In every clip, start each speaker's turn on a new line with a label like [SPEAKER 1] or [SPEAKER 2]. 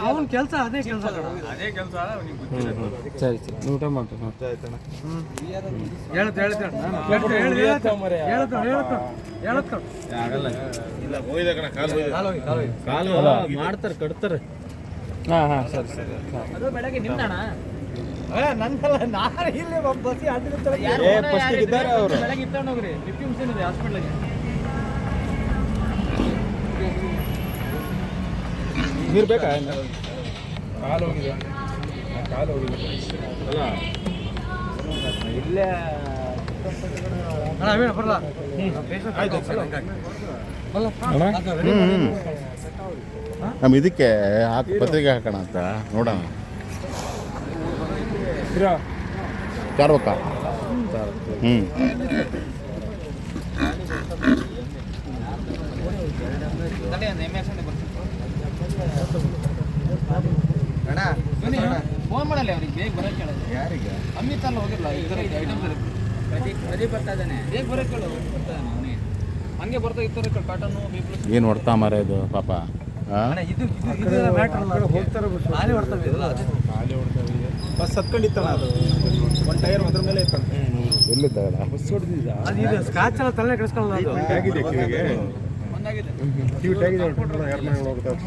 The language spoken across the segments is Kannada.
[SPEAKER 1] ಅವನ ಕೆಲಸ ಅದೇ ಕೆಲಸ ಸರಿ ಸರಿ ಊಟ ಮಾಡ್ತಾನೆ ಮಾಡ್ತಾರೆ ಕಟ್ತಾರೆ. ಹಾಂ ಹಾಂ ಸರಿ ಸರಿ.
[SPEAKER 2] ಅದು ಬೆಳಗ್ಗೆ ನಿಮ್ದಣ
[SPEAKER 1] ನನ್ನಲ್ಲ, ನಾನು ಇಲ್ಲಿ ಬಸ್ಸಿ ಇದ್ದಾರೆ ಅವರು.
[SPEAKER 2] ಬೆಳಗ್ಗೆ ಇತ್ತ ಹೋಗ್ರಿ, ಲಿಫ್ಟ್ ಮಿಷನ್ ಇದೆ ಹಾಸ್ಪಿಟ್ಲಿಗೆ.
[SPEAKER 1] ನೀರು ಬೇಕಾ? ಕಾಲು ಹೋಗಿದೆ, ಕಾಲು ಹೋಗಿದೆ ಅಲ್ಲ ಇಲ್ಲೇ ಬರಲ್ಲ.
[SPEAKER 3] ನಮ್ಮ ಇದಕ್ಕೆ ಪತ್ರಿಕೆ ಹಾಕೋಣ ಅಂತ ನೋಡೋಣ. ಕಾರ್ವಕ್ಕ
[SPEAKER 2] ಫೋನ್ ಮಾಡಲ್ಲ ಅವ್ರಿಗೆ, ಬೇಗ ಬರೋಕೆ ಕೇಳೋದು. ಯಾರಿಗೆ? ಅಮಿತ್ ಅಲ್ಲ ಹೋಗಿರಲ್ಲ, ಪ್ರದೀಪ್ ಬರ್ತಾ ಇದ್ದಾನೆ, ಬೇಗ ಬರೋಕೆ ಕೇಳೋದು. ಹಂಗೆ ಬರ್ತಾ ಇರ್ತಾರೆ ಕಾಟನ್ನು ಬೀಪ್ಲು.
[SPEAKER 3] ಏನು ಹೊಡ್ತಾ ಮಾರ ಇದು ಪಾಪ.
[SPEAKER 1] ಬಸ್ ಹತ್ಕೊಂಡಿತ್ತಲ್ಲ, ಅದು ಒಂದು ಟೈರ್ ಅದ್ರ ಮೇಲೆ ಇತ್ತು.
[SPEAKER 3] ಎಲ್ಲಿದ್ದಾಗಲ್ಲ
[SPEAKER 1] ಬಸ್ ಹೊಡೆದಿದ್ದ ಅದು ಇದು ಸ್ಕ್ರಾಚ್ ಎಲ್ಲ ತಲೆ ಕೆಡಿಸ್ಕೊಳ್ಳಲ್ಲ. ಅದು ಆಗಿದೆ ಕಿವಿಗೆ,
[SPEAKER 2] ಒಂದಾಗಿದೆ
[SPEAKER 1] ಕಿವಿ ಟ್ಯಾಗಿದೆ. ಯಾರು ಮಾಡಿ ಹೋಗ್ತಾರೆ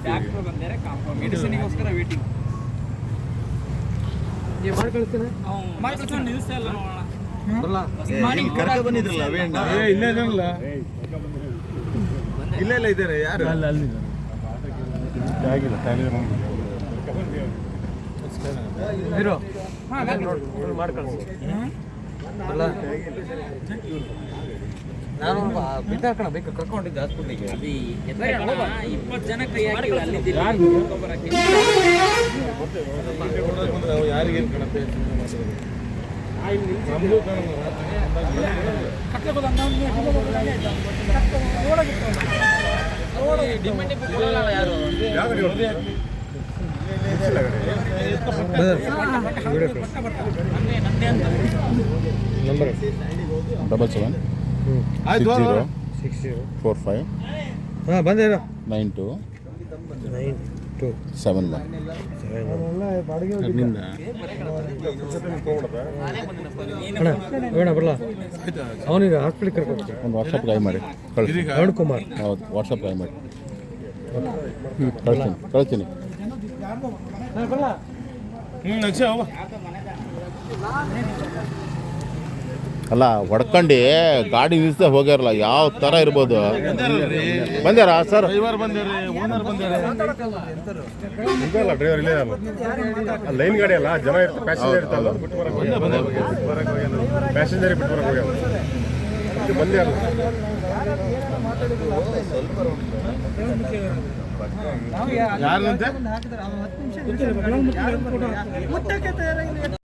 [SPEAKER 2] ಡಾಕ್ಟ್ರು ಬಂದರೆ ಮೆಡಿಸಿನಿಗೋಸ್ಕರ ವೇಟಿಂಗ್.
[SPEAKER 1] ನೀವು ಮಾಡಿ ಕಳಿಸ್ತೀನಿ,
[SPEAKER 2] ಮಾಡ್ಕೊಂಡು ನಿಲ್ಲಿಸ್ತಾ ಇಲ್ಲ ನೋಡೋಣ.
[SPEAKER 1] ಬಂದಿದ್ರಲ್ಲ ಇಲ್ಲೇ ಇದಾರಲ್ಲ, ಇಲ್ಲೇ ಇಲ್ಲ ಇದ್ದಾರೆ. ಯಾರು ಅಲ್ಲ ಅಲ್ಲಿ ಹೀರೋ ಮಾಡಿ ಕಳಿಸಿ. ನಾನು ಬಿದ್ದಾಕಣ ಬೇಕು ಕರ್ಕೊಂಡಿದ್ದೆ ಹಾಸ್ಪಿಟ್ಲಿಗೆ.
[SPEAKER 2] 20 ಜನ ಕೈ ಹಾಕಿಲ್ಲ ಅಲ್ಲಿದ್ದೀರಿ.
[SPEAKER 1] ಯಾರಿಗೇನು ಕಾಣುತ್ತೆ ನಂಬರ್
[SPEAKER 3] 77 60 45
[SPEAKER 1] ಹಾಂ ಬಂದೇ
[SPEAKER 3] 92 71.
[SPEAKER 1] ಬರಲ್ಲ ಅವನಿಗೆ ಹಾಸ್ಪಿಟ್ಲಿಗೆ ಕರ್ಕೊಂಡು
[SPEAKER 3] ಒಂದು ವಾಟ್ಸಪ್ ಕಾಯ್ ಮಾಡಿ ಕಳಿಸಿ.
[SPEAKER 1] ಅರುಣ್ ಕುಮಾರ್.
[SPEAKER 3] ಹೌದು, ವಾಟ್ಸಪ್ ಕಾಯ್ ಮಾಡಿ ಕಳಿಸ್ತೀನಿ. ಅಲ್ಲ ಹೊಡ್ಕೊಂಡು ಗಾಡಿ ನಿಲ್ಸೇ ಹೋಗ್ಯಾರಲ್ಲ, ಯಾವ ಥರ ಇರ್ಬೋದು. ಬಂದ್ಯಾರ ಸರ್?
[SPEAKER 1] ಡ್ರೈವರ್ ಬಂದ್ಯಾರೆ, ಓನರ್ ಬಂದ್ಯಾರೆ. ಡ್ರೈವರ್ ಇಲ್ಲೇ ಲೈನ್ ಗಾಡಿ ಅಲ್ಲ, ಜನ ಇರ್ತಾರೆ, ಪ್ಯಾಸೆಂಜರ್ ಇರ್ತಲ್ಲ, ಬಿಟ್ಟು ಬರಕ್ಕೆ ಪ್ಯಾಸೆಂಜರ್ ಬಿಟ್ಟು ಬರಕ್ಕೆ ಹೋಗ್ಯಾರ ಬಂದ್ಯಾರ. ಯಾರಂತೆ